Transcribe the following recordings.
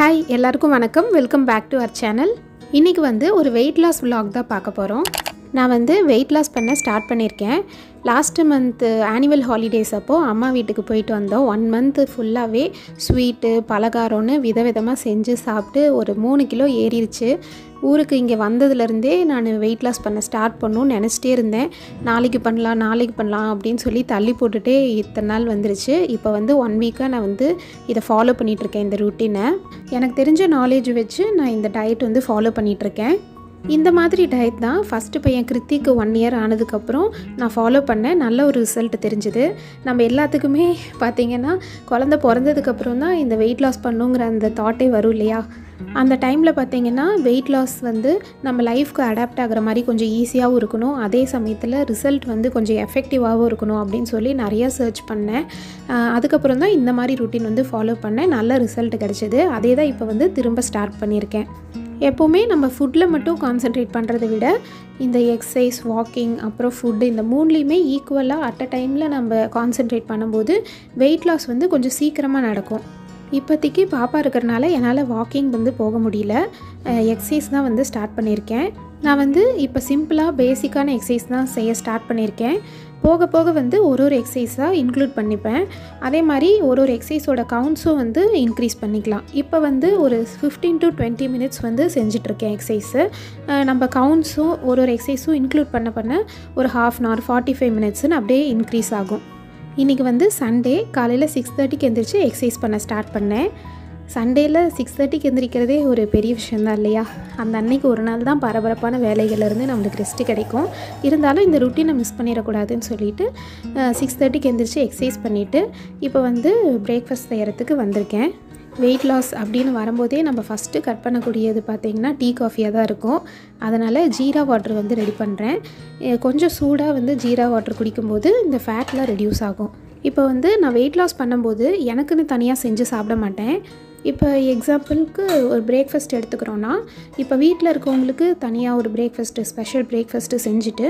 Hi எல்லாருக்கும் வணக்கம். Welcome back to our channel. இன்றைக்கி வந்து ஒரு வெயிட் லாஸ் vlog தான் பார்க்க போகிறோம். நான் வந்து வெயிட் லாஸ் பண்ண ஸ்டார்ட் பண்ணியிருக்கேன். லாஸ்ட்டு மந்த்து ஆனுவல் ஹாலிடேஸ் அப்போது அம்மா வீட்டுக்கு போயிட்டு வந்தோம். 1 மந்த்து ஃபுல்லாகவே ஸ்வீட்டு பலகாரம்னு விதவிதமாக செஞ்சு சாப்பிட்டு ஒரு 3 கிலோ ஏறிடுச்சு. ஊருக்கு இங்கே வந்ததுலேருந்தே நான் வெயிட் லாஸ் பண்ண ஸ்டார்ட் பண்ணணும்னு நினச்சிட்டே இருந்தேன். நாளைக்கு பண்ணலாம் அப்படின்னு சொல்லி தள்ளி போட்டுகிட்டே இத்தனை நாள் வந்துருச்சு. இப்போ வந்து 1 வீக்காக நான் வந்து இதை ஃபாலோ பண்ணிகிட்ருக்கேன். இந்த ரூட்டீனை எனக்கு தெரிஞ்ச நாலேஜ் வச்சு நான் இந்த டயட் வந்து ஃபாலோ பண்ணிகிட்ருக்கேன். இந்த மாதிரி டயட் தான் ஃபஸ்ட்டு பையன் கிருத்திக்கு 1 இயர் ஆனதுக்கப்புறம் நான் ஃபாலோ பண்ணேன். நல்ல ஒரு ரிசல்ட் தெரிஞ்சுது. நம்ம எல்லாத்துக்குமே பார்த்திங்கன்னா குழந்த பிறந்ததுக்கப்புறம் தான் இந்த வெயிட் லாஸ் பண்ணுங்கிற அந்த தாட்டே வரும் இல்லையா? அந்த டைமில் பார்த்திங்கன்னா வெயிட் லாஸ் வந்து நம்ம லைஃப்க்கு அடாப்ட் ஆகிற மாதிரி கொஞ்சம் ஈஸியாகவும் இருக்கணும், அதே சமயத்தில் ரிசல்ட் வந்து கொஞ்சம் எஃபெக்டிவாகவும் இருக்கணும் அப்படின்னு சொல்லி நிறையா சர்ச் பண்ணேன். அதுக்கப்புறம் தான் இந்த மாதிரி ரூட்டீன் வந்து ஃபாலோ பண்ணேன். நல்ல ரிசல்ட் கிடச்சிது. அதே தான் இப்போ வந்து திரும்ப ஸ்டார்ட் பண்ணியிருக்கேன். எப்போவுமே நம்ம ஃபுட்டில் மட்டும் கான்சென்ட்ரேட் பண்ணுறதை விட இந்த எக்ஸசைஸ், வாக்கிங், அப்புறம் ஃபுட்டு, இந்த 3லேயுமே ஈக்குவலாக அட் அ டைமில் நம்ம கான்சென்ட்ரேட் பண்ணும்போது வெயிட் லாஸ் வந்து கொஞ்சம் சீக்கிரமாக நடக்கும். இப்போதைக்கு பாப்பா இருக்கிறனால என்னால் வாக்கிங் வந்து போக முடியல. எக்ஸசைஸ் தான் வந்து ஸ்டார்ட் பண்ணியிருக்கேன். நான் வந்து இப்போ சிம்பிளாக பேசிக்கான எக்ஸசைஸ் தான் செய்ய ஸ்டார்ட் பண்ணியிருக்கேன். போக போக வந்து ஒரு எக்ஸசைஸாக இன்க்ளூட் பண்ணிப்பேன். அதே மாதிரி ஒரு எக்ஸசைஸோட கவுண்ட்ஸும் வந்து இன்க்ரீஸ் பண்ணிக்கலாம். இப்போ வந்து ஒரு 15 to 20 மினிட்ஸ் வந்து செஞ்சிட்ருக்கேன் எக்ஸசைஸு. நம்ம கவுண்ட்ஸும் ஒரு எக்ஸசைஸும் இன்க்ளூட் பண்ண ஒரு 1/2 hour 45 மினிட்ஸ்னு அப்படியே இன்க்ரீஸ் ஆகும். இன்றைக்கி வந்து சண்டே காலையில் 6:30க்கு எந்திரிச்சு எக்ஸசைஸ் பண்ண ஸ்டார்ட் பண்ணேன். சண்டேயில் 6:30க்கு எந்திரிக்கிறதே ஒரு பெரிய விஷயந்தான் இல்லையா? அந்த அன்னைக்கு ஒரு நாள் தான் பரபரப்பான வேலைகள்லேருந்து நம்மளுக்கு ரெஸ்ட்டு கிடைக்கும். இருந்தாலும் இந்த ருட்டீனை மிஸ் பண்ணிடக்கூடாதுன்னு சொல்லிவிட்டு 6:30க்கு எந்திரிச்சு எக்ஸசைஸ் பண்ணிவிட்டு இப்போ வந்து பிரேக்ஃபாஸ்ட் செய்கிறதுக்கு வந்திருக்கேன். வெயிட் லாஸ் அப்படின்னு வரும்போதே நம்ம ஃபஸ்ட்டு கட் பண்ணக்கூடியது பார்த்திங்கன்னா டீ காஃபியாக தான் இருக்கும். அதனால் ஜீரா வாட்டர் வந்து ரெடி பண்ணுறேன். கொஞ்சம் சூடாக வந்து ஜீரா வாட்டர் குடிக்கும்போது இந்த ஃபேட்லாம் ரெடியூஸ் ஆகும். இப்போ வந்து நான் வெயிட் லாஸ் பண்ணும்போது எனக்குன்னு தனியாக செஞ்சு சாப்பிட மாட்டேன். இப்போ எக்ஸாம்பிளுக்கு ஒரு பிரேக்ஃபாஸ்ட் எடுத்துக்கிறோன்னா, இப்போ வீட்டில் இருக்கவங்களுக்கு தனியாக ஒரு ஸ்பெஷல் பிரேக்ஃபாஸ்ட்டு செஞ்சுட்டு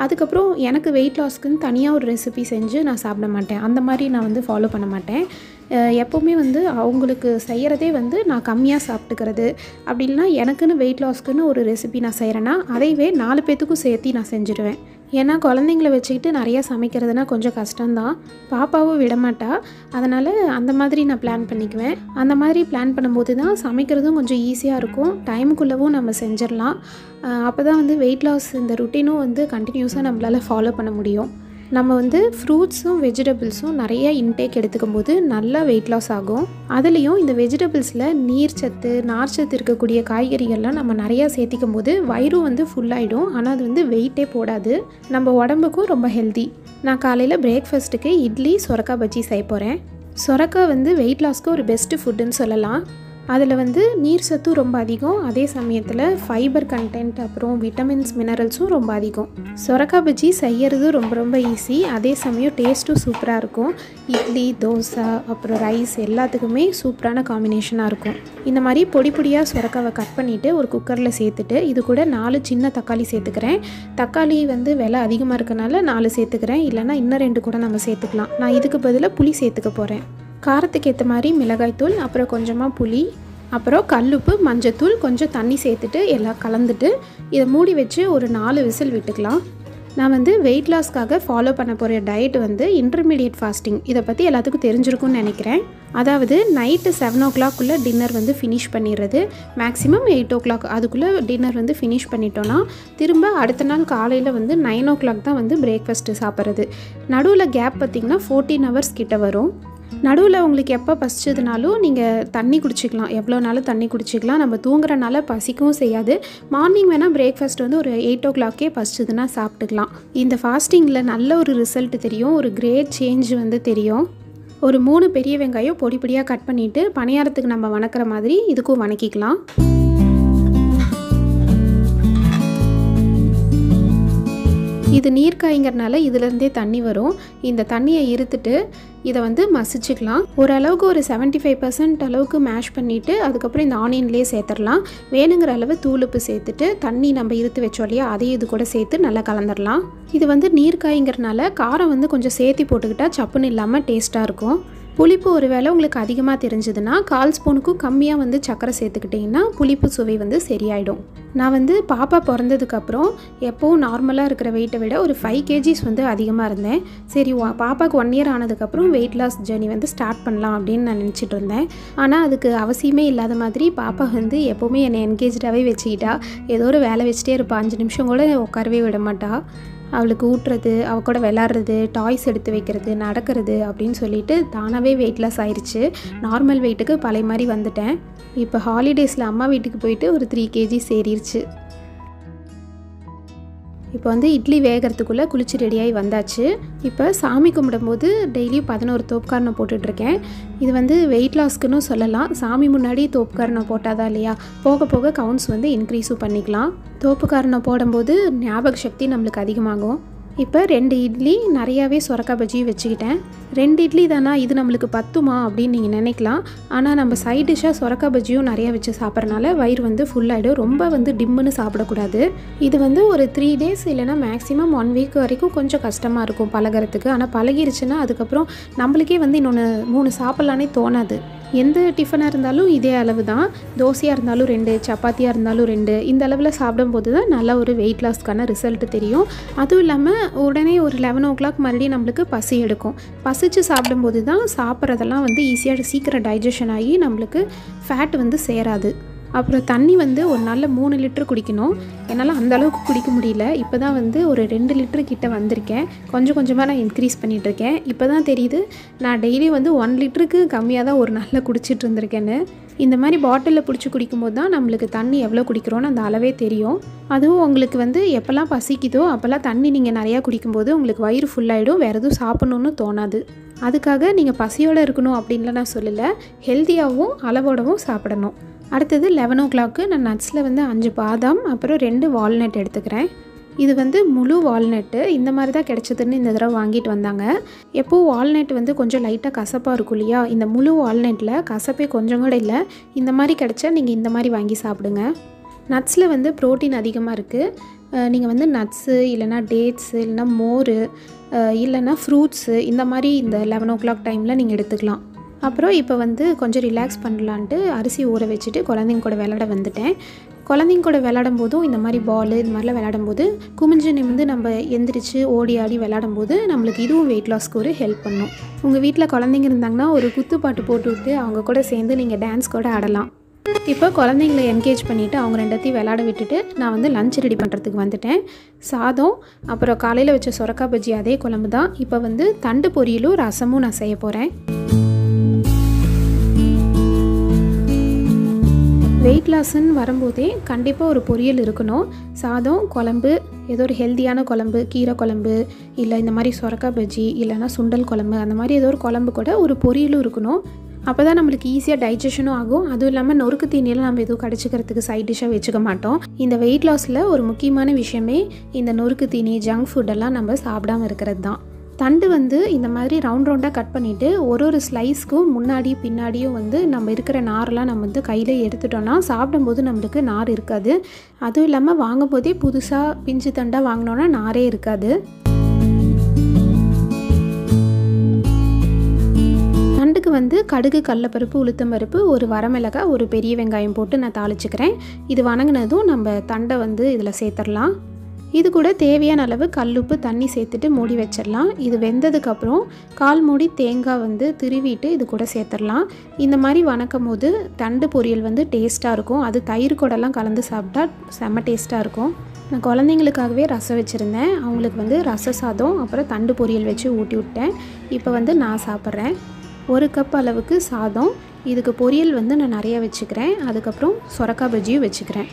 அதுக்கப்புறம் எனக்கு வெயிட் லாஸ்க்குன்னு தனியாக ஒரு ரெசிபி செஞ்சு நான் சாப்பிட மாட்டேன். அந்த மாதிரி நான் வந்து ஃபாலோ பண்ண மாட்டேன். எப்போவுமே வந்து அவங்களுக்கு செய்கிறதே வந்து நான் கம்மியாக சாப்பிட்டுக்கிறது. அப்படி இல்லைனா எனக்குன்னு வெயிட் லாஸ்க்குன்னு ஒரு ரெசிபி நான் செய்கிறேன்னா அதைவே 4 பேத்துக்கும் சேர்த்து நான் செஞ்சுடுவேன். ஏன்னா குழந்தைங்கள வச்சுக்கிட்டு நிறையா சமைக்கிறதுனா கொஞ்சம் கஷ்டம்தான். பாப்பாவும் விடமாட்டா. அதனால் அந்த மாதிரி நான் பிளான் பண்ணிக்குவேன். அந்த மாதிரி பிளான் பண்ணும்போது தான் சமைக்கிறதும் கொஞ்சம் ஈஸியாக இருக்கும். டைமுக்குள்ளவும் நம்ம செஞ்சிடலாம். அப்போ தான் வந்து வெயிட் லாஸ் இந்த ருட்டீனும் வந்து கண்டினியூஸாக நம்மளால் ஃபாலோ பண்ண முடியும். நம்ம வந்து ஃப்ரூட்ஸும் வெஜிடபிள்ஸும் நிறையா இன்டேக் எடுத்துக்கும் போது நல்லா வெயிட் லாஸ் ஆகும். அதுலேயும் இந்த வெஜிடபிள்ஸில் நீர்ச்சத்து, நார்ச்சத்து இருக்கக்கூடிய காய்கறிகள்லாம் நம்ம நிறையா சேர்த்திக்கும் போது வயிறும் வந்து ஃபுல்லாகிடும். ஆனால் அது வந்து வெயிட்டே போடாது. நம்ம உடம்புக்கும் ரொம்ப ஹெல்தி. நான் காலையில் பிரேக்ஃபாஸ்ட்டுக்கு இட்லி, சொரக்காய் பஜ்ஜி செய்ய போகிறேன். சொரக்காய் வந்து வெயிட் லாஸ்க்கு ஒரு பெஸ்ட்டு ஃபுட்டுன்னு சொல்லலாம். அதில் வந்து நீர் சத்தும் ரொம்ப அதிகம், அதே சமயத்தில் ஃபைபர் கண்டென்ட், அப்புறம் விட்டமின்ஸ், மினரல்ஸும் ரொம்ப அதிகம். சொரக்காய் பஜ்ஜி செய்கிறது ரொம்ப ஈஸி, அதே சமயம் டேஸ்ட்டும் சூப்பராக இருக்கும். இட்லி, தோசை, அப்புறம் ரைஸ் எல்லாத்துக்குமே சூப்பரான காம்பினேஷனாக இருக்கும். இந்த மாதிரி பொடியாக சொரக்காவை கட் பண்ணிவிட்டு ஒரு குக்கரில் சேர்த்துட்டு இது கூட 4 சின்ன தக்காளி சேர்த்துக்கிறேன். தக்காளி வந்து விலை அதிகமாக இருக்கனால 4 சேர்த்துக்கிறேன். இல்லைனா இன்னும் 2 கூட நம்ம சேர்த்துக்கலாம். நான் இதுக்கு பதிலாக புளி சேர்த்துக்க போகிறேன். காரத்துக்கு ஏற்ற மாதிரி மிளகாய்த்தூள், அப்புறம் கொஞ்சமாக புளி, அப்புறம் கல்லுப்பு, மஞ்சத்தூள், கொஞ்சம் தண்ணி சேர்த்துட்டு எல்லாம் கலந்துட்டு இதை மூடி வச்சு ஒரு 4 விசில் விட்டுக்கலாம். நான் வந்து வெயிட் லாஸ்க்காக ஃபாலோ பண்ண போகிற டயட் வந்து இன்டர்மீடியட் ஃபாஸ்டிங். இதை பற்றி எல்லாத்துக்கும் தெரிஞ்சிருக்கும்னு நினைக்கிறேன். அதாவது நைட்டு 7 o'clock டின்னர் வந்து ஃபினிஷ் பண்ணிடுறது. மேக்ஸிமம் 8 o'clock அதுக்குள்ளே டின்னர் வந்து ஃபினிஷ் பண்ணிட்டோன்னா திரும்ப அடுத்த நாள் காலையில் வந்து 9 o'clock தான் வந்து பிரேக்ஃபாஸ்ட்டு சாப்பிட்றது. நடுவில் கேப் பார்த்திங்கன்னா 14 hours கிட்ட வரும். நடுவில் உங்களுக்கு எப்போ பசிச்சதுனாலும் நீங்கள் தண்ணி குடிச்சிக்கலாம், எவ்வளோ நாளும் தண்ணி குடிச்சிக்கலாம். நம்ம தூங்குறனால பசிக்கவும் செய்யாது. மார்னிங் வேணால் பிரேக்ஃபாஸ்ட் வந்து ஒரு 8 o'clock பசிச்சதுன்னா சாப்பிட்டுக்கலாம். இந்த ஃபாஸ்டிங்கில் நல்ல ஒரு ரிசல்ட் தெரியும், ஒரு கிரேட் சேஞ்ச் வந்து தெரியும். ஒரு 3 பெரிய வெங்காயம் பொடியாக கட் பண்ணிவிட்டு பணியாரத்துக்கு நம்ம வணக்கிற மாதிரி இதுக்கும் வணக்கிக்கலாம். இது நீர்க்காய்ங்கிறனால இதிலேருந்தே தண்ணி வரும். இந்த தண்ணியை இருத்துட்டு இதை வந்து மசிச்சுக்கலாம். ஓரளவுக்கு ஒரு 75% அளவுக்கு மேஷ் பண்ணிவிட்டு அதுக்கப்புறம் இந்த ஆனியன்லேயே சேர்த்துடலாம். வேணுங்கிற அளவு தூளுப்பு சேர்த்துட்டு தண்ணி நம்ம இருத்து வச்சோம் இல்லையா, அதையும் இது கூட சேர்த்து நல்லா கலந்துடலாம். இது வந்து நீர்க்காய்ங்கிறனால காரம் வந்து கொஞ்சம் சேர்த்து போட்டுக்கிட்டால் சப்புன்னு இல்லாமல் டேஸ்ட்டாக இருக்கும். புளிப்பு ஒரு வேளை உங்களுக்கு அதிகமாக தெரிஞ்சதுன்னா 1/4 ஸ்பூனுக்கும் கம்மியாக வந்து சர்க்கரை சேர்த்துக்கிட்டிங்கன்னா புளிப்பு சுவை வந்து சரியாயிடும். நான் வந்து பாப்பா பிறந்ததுக்கப்புறம் எப்போவும் நார்மலாக இருக்கிற வெயிட்டை விட ஒரு 5 kgs வந்து அதிகமாக இருந்தேன். சரி பாப்பாவுக்கு 1 year ஆனதுக்கப்புறம் வெயிட் லாஸ் ஜர்னி வந்து ஸ்டார்ட் பண்ணலாம் அப்படின்னு நான் நினச்சிட்டு இருந்தேன். ஆனால் அதுக்கு அவசியமே இல்லாத மாதிரி பாப்பா வந்து எப்போவுமே என்னை என்கேஜாகவே வச்சுக்கிட்டா. ஏதோ ஒரு வேலை வச்சுட்டே இருப்பா, 5 நிமிஷம் கூட உட்காரவே விட மாட்டா. அவளுக்கு ஊட்டுறது, அவள் கூட விளாட்றது, டாய்ஸ் எடுத்து வைக்கிறது, நடக்கிறது அப்படின்னு சொல்லிட்டு தானாகவே வெயிட் லாஸ் ஆயிடுச்சு. நார்மல் வெயிட்டுக்கு பழைய மாதிரி வந்துட்டேன். இப்போ ஹாலிடேஸில் அம்மா வீட்டுக்கு போயிட்டு ஒரு 3 kgs ஏறிடுச்சு. இப்போ வந்து இட்லி வேகிறதுக்குள்ளே குளிச்சு ரெடியாகி வந்தாச்சு. இப்போ சாமி கும்பிடும்போது டெய்லியும் 11 தோப்புக்காரணை போட்டுட்ருக்கேன். இது வந்து வெயிட் லாஸ்க்குன்னு சொல்லலாம். சாமி முன்னாடி தோப்புக்காரணை போட்டால் தான் இல்லையா, போக போக கவுண்ட்ஸ் வந்து இன்க்ரீஸும் பண்ணிக்கலாம். தோப்புக்காரணை போடும்போது ஞாபக சக்தி நம்மளுக்கு அதிகமாகும். இப்போ 2 இட்லி நிறையாவே சொரக்காய் பஜ்ஜியும் வச்சுக்கிட்டேன். 2 இட்லி தானா, இது நம்மளுக்கு பத்துமா அப்படின்னு நீங்கள் நினைக்கலாம். ஆனால் நம்ம சைட் டிஷ்ஷாக சொரக்காய் பஜ்ஜியும் நிறையா வச்சு சாப்பிட்றனால வயிறு வந்து ஃபுல்லாகிடும். ரொம்ப வந்து டிம்முன்னு சாப்பிடக்கூடாது. இது வந்து ஒரு 3 days இல்லைனா மேக்ஸிமம் 1 week வரைக்கும் கொஞ்சம் கஷ்டமாக இருக்கும் பழகிறதுக்கு. ஆனால் பழகிருச்சுன்னா அதுக்கப்புறம் நம்மளுக்கே வந்து இன்னொன்று 3 சாப்பிட்லானே தோணாது. எந்த டிஃபனாக இருந்தாலும் இதே அளவு தான். தோசையாக இருந்தாலும் 2, சப்பாத்தியாக இருந்தாலும் 2, இந்த அளவில் சாப்பிடும்போது தான் நல்ல ஒரு வெயிட் லாஸ்க்கான ரிசல்ட் தெரியும். அதுவும் இல்லாமல் உடனே ஒரு 11 o'clock மறுபடியும் நம்மளுக்கு பசி எடுக்கும். பசிச்சு சாப்பிடும்போது தான் சாப்பிட்றதெல்லாம் வந்து ஈஸியாக சீக்கிரம் டைஜஷன் ஆகி நம்மளுக்கு ஃபேட் வந்து சேராது. அப்புறம் தண்ணி வந்து ஒரு நாளில் 3 லிட்டர் குடிக்கணும். என்னால் அந்தளவுக்கு குடிக்க முடியல. இப்போ தான் வந்து ஒரு 2 லிட்டரு கிட்ட வந்திருக்கேன். கொஞ்சம் கொஞ்சமாக நான் இன்க்ரீஸ் பண்ணிகிட்ருக்கேன். இப்போ தான் தெரியுது நான் டெய்லி வந்து 1 லிட்டருக்கு கம்மியாக தான் ஒரு நாளில் குடிச்சிட்டு இருந்திருக்கேன்னு. இந்த மாதிரி பாட்டிலில் பிடிச்சி குடிக்கும்போது தான் நம்மளுக்கு தண்ணி எவ்வளோ குடிக்கிறோன்னு அந்த அளவே தெரியும். அதுவும் உங்களுக்கு வந்து எப்போல்லாம் பசிக்குதோ அப்போல்லாம் தண்ணி நீங்கள் நிறையா குடிக்கும்போது உங்களுக்கு வயிறு ஃபுல்லாகிடும். வேறு எதுவும் சாப்பிட்ணுன்னு தோணாது. அதுக்காக நீங்கள் பசியோடு இருக்கணும் அப்படின்லாம் நான் சொல்லலை. ஹெல்த்தியாகவும் அளவோடவும் சாப்பிடணும். அடுத்தது 11 o'clock நான் நட்ஸில் வந்து 5 பாதாம் அப்புறம் 2 வால்நட் எடுத்துக்கிறேன். இது வந்து முழு வால்நட்டு. இந்த மாதிரி தான் கிடச்சதுன்னு இந்த தடவை வாங்கிட்டு வந்தாங்க. எப்போது வால்நட் வந்து கொஞ்சம் லைட்டாக கசப்பாக இருக்கும் இல்லையா, இந்த முழு வால்நட்டில் கசப்பே கொஞ்சம் கூட இல்லை. இந்த மாதிரி கிடச்சா நீங்கள் இந்த மாதிரி வாங்கி சாப்பிடுங்க. நட்ஸில் வந்து ப்ரோட்டீன் அதிகமாக இருக்குது. நீங்கள் வந்து நட்ஸு இல்லைனா டேட்ஸு இல்லைனா மோர் இல்லைனா ஃப்ரூட்ஸு இந்த மாதிரி இந்த 11 o'clock டைமில் நீங்கள் எடுத்துக்கலாம். அப்புறம் இப்போ வந்து கொஞ்சம் ரிலாக்ஸ் பண்ணலான்ட்டு அரிசி ஊற வச்சுட்டு குழந்தைங்க கூட விளாட வந்துட்டேன். குழந்தைங்க கூட விளாடும் போதும் இந்த மாதிரி பால் இது மாதிரிலாம் விளாடும் போது குமிஞ்சு நிமிந்து நம்ம எந்திரிச்சு ஓடி ஆடி விளாடும் போது நம்மளுக்கு இதுவும் வெயிட் லாஸ்க்கு ஒரு ஹெல்ப் பண்ணும். உங்கள் வீட்டில் குழந்தைங்க இருந்தாங்கன்னா ஒரு குத்துப்பாட்டு போட்டு விட்டு அவங்க கூட சேர்ந்து நீங்கள் டான்ஸ் கூட ஆடலாம். இப்போ குழந்தைங்களை என்கேஜ் பண்ணிவிட்டு அவங்க 2த்தையும் விளாட விட்டுட்டு நான் வந்து லஞ்ச் ரெடி பண்ணுறதுக்கு வந்துட்டேன். சாதம் அப்புறம் காலையில் வச்ச சொரக்காய் பஜ்ஜி அதே குழம்பு தான். இப்போ வந்து தண்டு பொரியலும் ரசமும் நான் செய்ய போகிறேன். வெயிட் லாஸ்ன்னு வரும்போதே கண்டிப்பாக ஒரு பொரியல் இருக்கணும். சாதம், குழம்பு, ஏதோ ஒரு ஹெல்த்தியான குழம்பு, கீரை குழம்பு இல்லை இந்த மாதிரி சொரக்காய் பஜ்ஜி இல்லைனா சுண்டல் குழம்பு அந்த மாதிரி ஏதோ ஒரு குழம்பு கூட ஒரு பொரியலும் இருக்கணும். அப்போ தான் நம்மளுக்கு ஈஸியாக டைஜஷனும் ஆகும். அதுவும் இல்லாமல் நொறுக்கு தீனியெல்லாம் நம்ம எதுவும் கடிச்சிக்கிறதுக்கு சைட் டிஷ்ஷாக வச்சுக்க மாட்டோம். இந்த வெயிட் லாஸில் ஒரு முக்கியமான விஷயமே இந்த நொறுக்கு தீனி ஜங்க் ஃபுட்டெல்லாம் நம்ம சாப்பிடாமல் இருக்கிறது தான். தண்டு வந்து இந்த மாதிரி ரவுண்டாக கட் பண்ணிவிட்டு ஒரு ஸ்லைஸ்க்கும் முன்னாடி பின்னாடியும் வந்து நம்ம இருக்கிற நாரெலாம் நம்ம வந்து கையில் எடுத்துட்டோன்னா சாப்பிடும்போது நம்மளுக்கு நார் இருக்காது. அதுவும் இல்லாமல் வாங்கும் போதே புதுசாக பிஞ்சு தண்டாக வாங்கினோன்னா நாரே இருக்காது. தண்டுக்கு வந்து கடுகு, கடலைப்பருப்பு, உளுத்தம்பருப்பு, ஒரு வரமிளகாய், ஒரு பெரிய வெங்காயம் போட்டு நான் தாளிச்சுக்கிறேன். இது வணங்கினதும் நம்ம தண்டை வந்து இதில் சேர்த்துடலாம். இது கூட தேவையான அளவு கல்லுப்பு தண்ணி சேர்த்துட்டு மூடி வச்சிடலாம். இது வெந்ததுக்கப்புறம் 1/4 மூடி தேங்காய் வந்து திருவிட்டு இது கூட சேர்த்துடலாம். இந்த மாதிரி வணக்கும் போது தண்டு பொரியல் வந்து டேஸ்ட்டாக இருக்கும். அது தயிர் கூடலாம் கலந்து சாப்பிட்டா செம்ம டேஸ்ட்டாக இருக்கும். நான் குழந்தைங்களுக்காகவே ரசம் வச்சுருந்தேன். அவங்களுக்கு வந்து ரச சாதம் அப்புறம் தண்டு பொரியல் வச்சு ஊட்டி விட்டேன். இப்போ வந்து நான் சாப்பிட்றேன். 1 கப் அளவுக்கு சாதம். இதுக்கு பொரியல் வந்து நான் நிறையா வச்சுக்கிறேன். அதுக்கப்புறம் சொரக்காய் பஜ்ஜியும் வச்சுக்கிறேன்.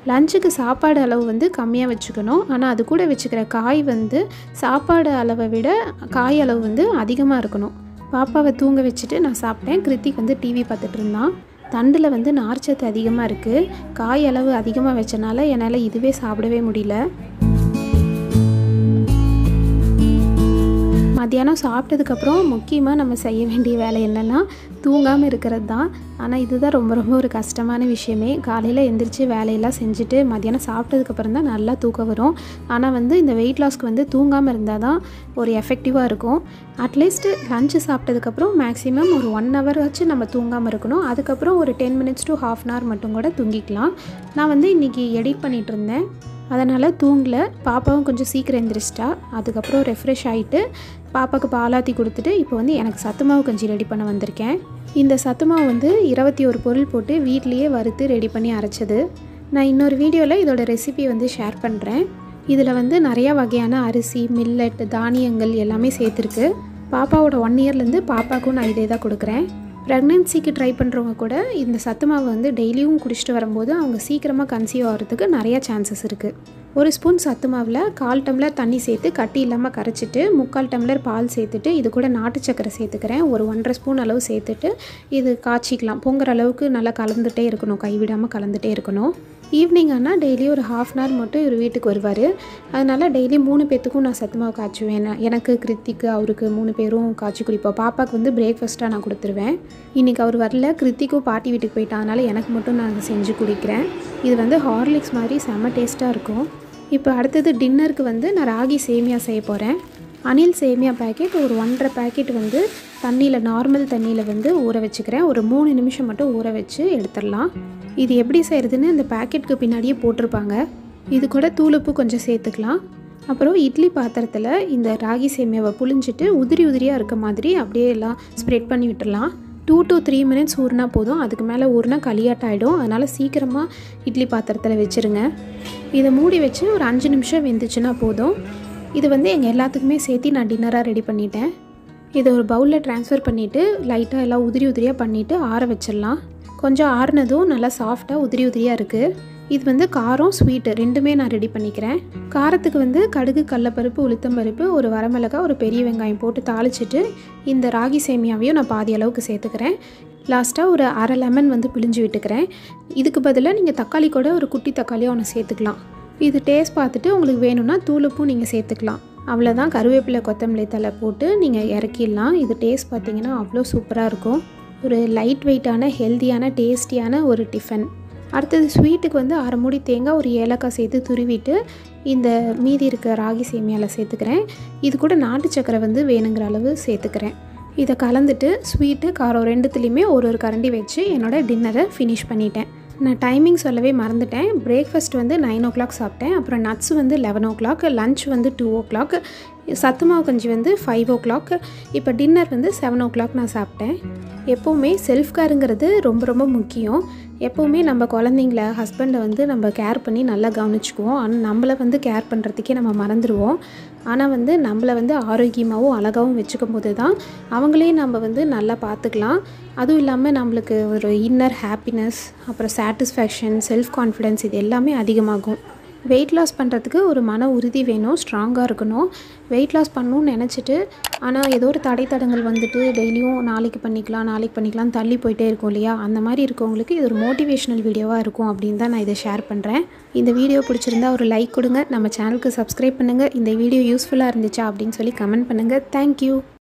லஞ்சுக்கு சாப்பாடு அளவு வந்து கம்மியாக வச்சுக்கணும். ஆனால் அது கூட வச்சுக்கிற காய் வந்து சாப்பாடு அளவை விட காய் அளவு வந்து அதிகமாக இருக்கணும். பாப்பாவை தூங்க வச்சுட்டு நான் சாப்பிட்டேன். கிருத்திக் வந்து டிவி பார்த்துட்டு இருந்தான். தண்டில் வந்து நார்ச்சத்து அதிகமாக இருக்குது. காய் அளவு அதிகமாக வச்சனால என்னால் இதுவே சாப்பிடவே முடியல. மத்தியானம் சாப்பிட்டதுக்கப்புறம் முக்கியமாக நம்ம செய்ய வேண்டிய வேலை என்னென்னா தூங்காமல் இருக்கிறது தான். ஆனால் இதுதான் ரொம்ப ரொம்ப ஒரு கஷ்டமான விஷயமே. காலையில் எந்திரிச்சு வேலையெல்லாம் செஞ்சுட்டு மத்தியானம் சாப்பிட்டதுக்கப்புறம் தான் நல்லா தூக்கம் வரும். ஆனால் வந்து இந்த வெயிட் லாஸ்க்கு வந்து தூங்காமல் இருந்தால் தான் ஒரு எஃபெக்டிவாக இருக்கும். அட்லீஸ்ட் லஞ்சு சாப்பிட்டதுக்கப்புறம் மேக்ஸிமம் ஒரு 1 hour வச்சு நம்ம தூங்காமல் இருக்கணும். அதுக்கப்புறம் ஒரு 10 minutes to ½ hour மட்டும் கூட தூங்கிக்கலாம். நான் வந்து இன்றைக்கி எடிட் பண்ணிகிட்டு இருந்தேன், அதனால் தூங்கலை. பாப்பாவும் கொஞ்சம் சீக்கிரம் எந்திரிச்சிட்டா. அதுக்கப்புறம் ரெஃப்ரெஷ் ஆகிட்டு பாப்பாவுக்கு பாலாத்தி கொடுத்துட்டு இப்போ வந்து எனக்கு சத்து மாவு கஞ்சி ரெடி பண்ண வந்திருக்கேன். இந்த சத்து மாவு வந்து 21 பொருள் போட்டு வீட்லேயே வறுத்து ரெடி பண்ணி அரைச்சது. நான் இன்னொரு வீடியோவில் இதோட ரெசிபி வந்து ஷேர் பண்ணுறேன். இதில் வந்து நிறையா வகையான அரிசி, மில்லட், தானியங்கள் எல்லாமே சேர்த்துருக்கு. பாப்பாவோட 1 yearலேருந்து பாப்பாவுக்கும் நான் இதே தான் கொடுக்குறேன். ப்ரெக்னென்சிக்கு ட்ரை பண்ணுறவங்க கூட இந்த சத்து மாவு வந்து டெய்லியும் குடிச்சிட்டு வரும்போது அவங்க சீக்கிரமாக கன்சீவ் ஆகிறதுக்கு நிறையா சான்சஸ் இருக்குது. 1 ஸ்பூன் சத்து மாவில் 1/4 டம்ளர் தண்ணி சேர்த்து கட்டி இல்லாமல் கரைச்சிட்டு 3/4 டம்ளர் பால் சேர்த்துட்டு இது கூட நாட்டு சக்கரை சேர்த்துக்கிறேன். ஒரு 1.5 ஸ்பூன் அளவு சேர்த்துட்டு இது காய்ச்சிக்கலாம். பொங்குற அளவுக்கு நல்லா கலந்துகிட்டே இருக்கணும், கைவிடாமல் கலந்துகிட்டே இருக்கணும். ஈவினிங் ஆனால் டெய்லி ஒரு ½ hour மட்டும் இவர் வீட்டுக்கு வருவார். அதனால் டெய்லி 3 பேர்த்துக்கும் நான் சத்து மாவு காய்ச்சுவேன். எனக்கு, கிருத்திக்கு, அவருக்கு 3 பேரும் காய்ச்சி குடிப்போம். பாப்பாவுக்கு வந்து பிரேக்ஃபாஸ்ட்டாக நான் கொடுத்துருவேன். இன்றைக்கி அவர் வரல, கிருத்திக்கும் பாட்டி வீட்டுக்கு போயிட்டான். அதனால் எனக்கு மட்டும் நான் அதை செஞ்சு குடிக்கிறேன். இது வந்து ஹார்லிக்ஸ் மாதிரி செம்ம டேஸ்ட்டாக இருக்கும். இப்போ அடுத்தது டின்னருக்கு வந்து நான் ராகி சேமியா செய்ய போகிறேன். அனில் சேமியா பேக்கெட் ஒரு 1.5 பேக்கெட் வந்து தண்ணியில், நார்மல் தண்ணியில் வந்து ஊற வச்சுக்கிறேன். ஒரு 3 நிமிஷம் மட்டும் ஊற வச்சு எடுத்துடலாம். இது எப்படி செய்கிறதுன்னு இந்த பேக்கெட்டுக்கு பின்னாடியே போட்டிருப்பாங்க. இது கூட தூளுப்பு கொஞ்சம் சேர்த்துக்கலாம். அப்புறம் இட்லி பாத்திரத்தில் இந்த ராகி சேமியாவை புழிஞ்சிட்டு உதிரி உதிரியாக இருக்க மாதிரி அப்படியே எல்லாம் ஸ்ப்ரெட் பண்ணி விட்டுடலாம். 2 to 3 minutes ஊறினா போதும். அதுக்கு மேலே ஊறினா களியாட்டாயிடும். அதனால் சீக்கிரமாக இட்லி பாத்திரத்தில் வச்சுருங்க. இதை மூடி வச்சு ஒரு 5 நிமிஷம் வெந்துச்சுன்னா போதும். இது வந்து எங்கள் எல்லாத்துக்குமே சேர்த்து நான் டின்னராக ரெடி பண்ணிட்டேன். இதை ஒரு பவுலில் ட்ரான்ஸ்ஃபர் பண்ணிவிட்டு லைட்டாக எல்லாம் உதிரி உதிரியாக பண்ணிவிட்டு ஆற வச்சிடலாம். கொஞ்சம் ஆறுனதும் நல்லா சாஃப்டாக உதிரி உதிரியாக இருக்குது. இது வந்து காரம், ஸ்வீட்டு ரெண்டுமே நான் ரெடி பண்ணிக்கிறேன். காரத்துக்கு வந்து கடுகு, கடலைப்பருப்பு, உளுத்தம்பருப்பு, ஒரு வரமிளகாய், ஒரு பெரிய வெங்காயம் போட்டு தாளிச்சிட்டு இந்த ராகி சேமியாவையும் நான் பாதி அளவுக்கு சேர்த்துக்கிறேன். லாஸ்ட்டாக ஒரு அரை லெமன் வந்து பிழிஞ்சு விட்டுக்கிறேன். இதுக்கு பதிலாக நீங்கள் தக்காளி கூட ஒரு குட்டி தக்காளியாக ஒன்று சேர்த்துக்கலாம். இது டேஸ்ட் பார்த்துட்டு உங்களுக்கு வேணும்னா தூளுப்பும் நீங்கள் சேர்த்துக்கலாம். அவ்வளோதான். கருவேப்பிலை, கொத்தமல்லி தழை போட்டு நீங்கள் இறக்கிடலாம். இது டேஸ்ட் பார்த்திங்கன்னா அவ்வளோ சூப்பராக இருக்கும். ஒரு லைட் வெயிட்டான, ஹெல்த்தியான, டேஸ்டியான ஒரு டிஃபன். அடுத்தது ஸ்வீட்டுக்கு வந்து 1/2 மூடி தேங்காய், ஒரு ஏலக்காய் சேர்த்து துருவிட்டு இந்த மீதி இருக்க ராகி சேமியாவில் சேர்த்துக்கிறேன். இது கூட நாட்டு சக்கரை வந்து வேணுங்கிற அளவு சேர்த்துக்கிறேன். இதை கலந்துட்டு ஸ்வீட்டு, காரம் ரெண்டுத்துலேயுமே ஒரு கரண்டி வச்சு என்னோடய டின்னரை ஃபினிஷ் பண்ணிட்டேன். நான் டைமிங் சொல்லவே மறந்துட்டேன். பிரேக்ஃபாஸ்ட் வந்து 9 o'clock சாப்பிட்டேன். அப்புறம் நட்ஸ் வந்து 11 o'clock, லன்ச் வந்து 2 o'clock, சத்து மாவு கஞ்சி வந்து 5 o'clock, இப்போ டின்னர் வந்து 7 o'clock நான் சாப்பிட்டேன். எப்போவுமே செல்ஃப் கேருங்கிறது ரொம்ப ரொம்ப முக்கியம். எப்போவுமே நம்ம குழந்தைங்கள, ஹஸ்பண்டை வந்து நம்ம கேர் பண்ணி நல்லா கவனிச்சுக்குவோம். ஆனால் நம்மளை வந்து கேர் பண்ணுறதுக்கே நம்ம மறந்துடுவோம். ஆனால் வந்து நம்மளை வந்து ஆரோக்கியமாகவும் அழகாகவும் வச்சுக்கும் போது தான் அவங்களையும் நம்ம வந்து நல்லா பார்த்துக்கலாம். அதுவும் இல்லாமல் நம்மளுக்கு ஒரு இன்னர் ஹாப்பினஸ், அப்புறம் சாட்டிஸ்ஃபேக்ஷன், செல்ஃப் கான்ஃபிடென்ஸ் இது எல்லாமே அதிகமாகும். வெயிட் லாஸ் பண்ணுறதுக்கு ஒரு மன உறுதி வேணும், ஸ்ட்ராங்காக இருக்கணும். வெயிட் லாஸ் பண்ணணும்னு நினச்சிட்டு ஆனால் ஏதோ ஒரு தடங்கள் வந்துட்டு டெய்லியும் நாளைக்கு பண்ணிக்கலாம் தள்ளி போயிட்டே இருக்கும் இல்லையா? அந்த மாதிரி இருக்கவங்களுக்கு இது ஒரு மோட்டிவேஷ்னல் வீடியோவாக இருக்கும் அப்படின்னு தான் நான் இதை ஷேர் பண்ணுறேன். இந்த வீடியோ பிடிச்சிருந்தா ஒரு லைக் கொடுங்க, நம்ம சேனலுக்கு சப்ஸ்கிரைப் பண்ணுங்கள். இந்த வீடியோ யூஸ்ஃபுல்லாக இருந்துச்சா அப்படின்னு சொல்லி கமெண்ட் பண்ணுங்கள். தேங்க்யூ.